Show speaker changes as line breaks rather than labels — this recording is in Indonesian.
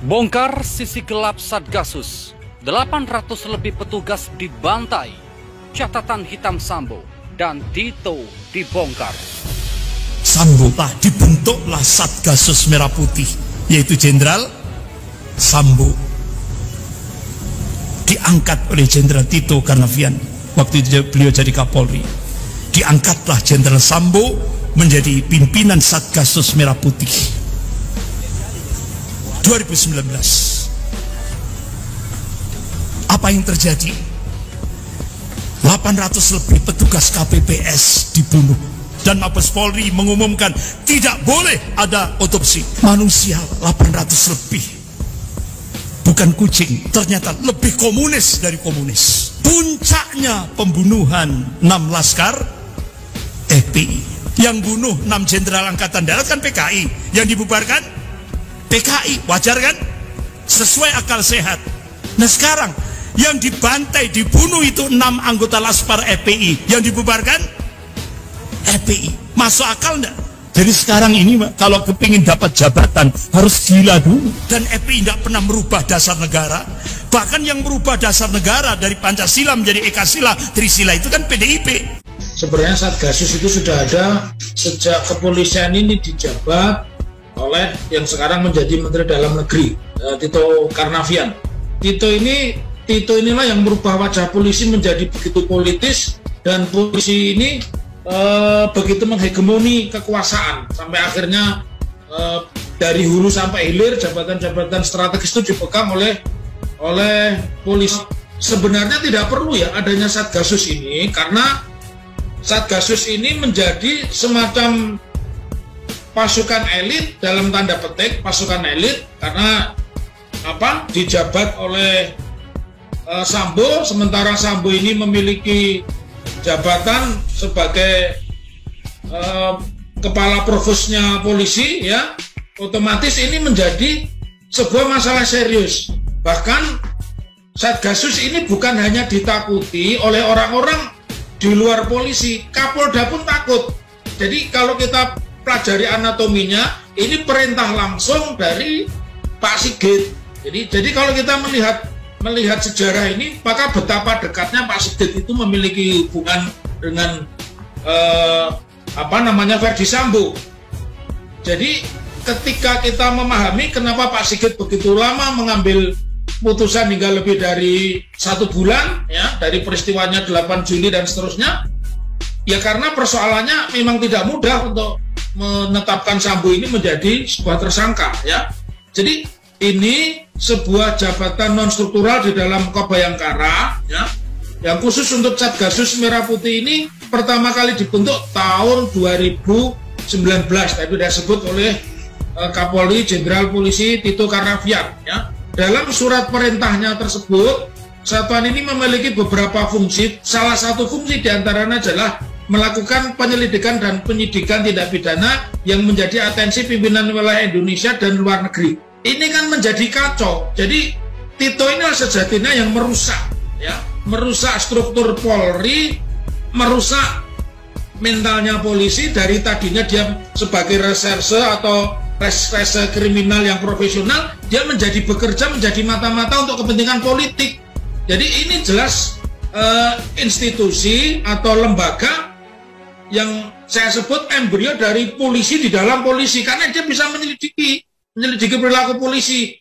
Bongkar sisi gelap Satgasus, 800 lebih petugas dibantai, catatan hitam Sambo dan Tito dibongkar.
Sambo dibentuklah Satgasus Merah Putih, yaitu Jenderal Sambo. Diangkat oleh Jenderal Tito Karnavian, waktu itu beliau jadi Kapolri. Diangkatlah Jenderal Sambo menjadi pimpinan Satgasus Merah Putih. 2019, apa yang terjadi? 800 lebih petugas KPPS dibunuh dan Mabes Polri mengumumkan tidak boleh ada otopsi. Manusia 800 lebih, bukan kucing, ternyata lebih komunis dari komunis. Puncaknya pembunuhan 6 laskar FPI. Yang bunuh 6 jenderal angkatan darat kan PKI, yang dibubarkan PKI, wajar kan? Sesuai akal sehat. Nah sekarang yang dibantai, dibunuh itu 6 anggota Laskar FPI, yang dibubarkan FPI. Masuk akal enggak? Jadi sekarang ini kalau kepingin dapat jabatan harus gila dulu. Dan FPI tidak pernah merubah dasar negara. Bahkan yang merubah dasar negara dari Pancasila menjadi Ekasila, Trisila itu kan PDIP.
Sebenarnya Satgasus itu sudah ada sejak kepolisian ini dijabat oleh yang sekarang menjadi Menteri Dalam Negeri, Tito Karnavian. Tito inilah yang merubah wajah polisi menjadi begitu politis, dan polisi ini begitu menghegemoni kekuasaan sampai akhirnya dari hulu sampai hilir jabatan-jabatan strategis itu dipegang oleh polisi. Sebenarnya tidak perlu ya adanya Satgasus ini, karena Satgasus ini menjadi semacam pasukan elit, dalam tanda petik pasukan elit, karena dijabat oleh Sambo, sementara Sambo ini memiliki jabatan sebagai kepala provosnya polisi, ya otomatis ini menjadi sebuah masalah serius. Bahkan Satgasus ini bukan hanya ditakuti oleh orang-orang di luar polisi, Kapolda pun takut. Jadi kalau kita pelajari anatominya, ini perintah langsung dari Pak Sigit. Jadi kalau kita melihat sejarah ini, maka betapa dekatnya Pak Sigit itu memiliki hubungan dengan Verdi Sambo. Jadi ketika kita memahami kenapa Pak Sigit begitu lama mengambil putusan hingga lebih dari 1 bulan, ya, dari peristiwanya 8 Juli dan seterusnya, ya karena persoalannya memang tidak mudah untuk menetapkan Sambo ini menjadi sebuah tersangka, ya. Jadi ini sebuah jabatan non struktural di dalam Kobayangkara, ya, yang khusus untuk Satgasus Merah Putih ini pertama kali dibentuk tahun 2019. Tadi sudah disebut oleh Kapolri Jenderal Polisi Tito Karnavian, ya. Dalam surat perintahnya tersebut, satuan ini memiliki beberapa fungsi. Salah satu fungsi diantaranya adalah melakukan penyelidikan dan penyidikan tindak pidana yang menjadi atensi pimpinan wilayah Indonesia dan luar negeri. Ini kan menjadi kacau. Jadi Tito ini sejatinya yang merusak, ya, merusak struktur Polri, merusak mentalnya polisi. Dari tadinya dia sebagai reserse atau reserse kriminal yang profesional, dia menjadi bekerja, menjadi mata-mata untuk kepentingan politik. Jadi ini jelas institusi atau lembaga yang saya sebut embrio dari polisi di dalam polisi, karena dia bisa menyelidiki perilaku polisi.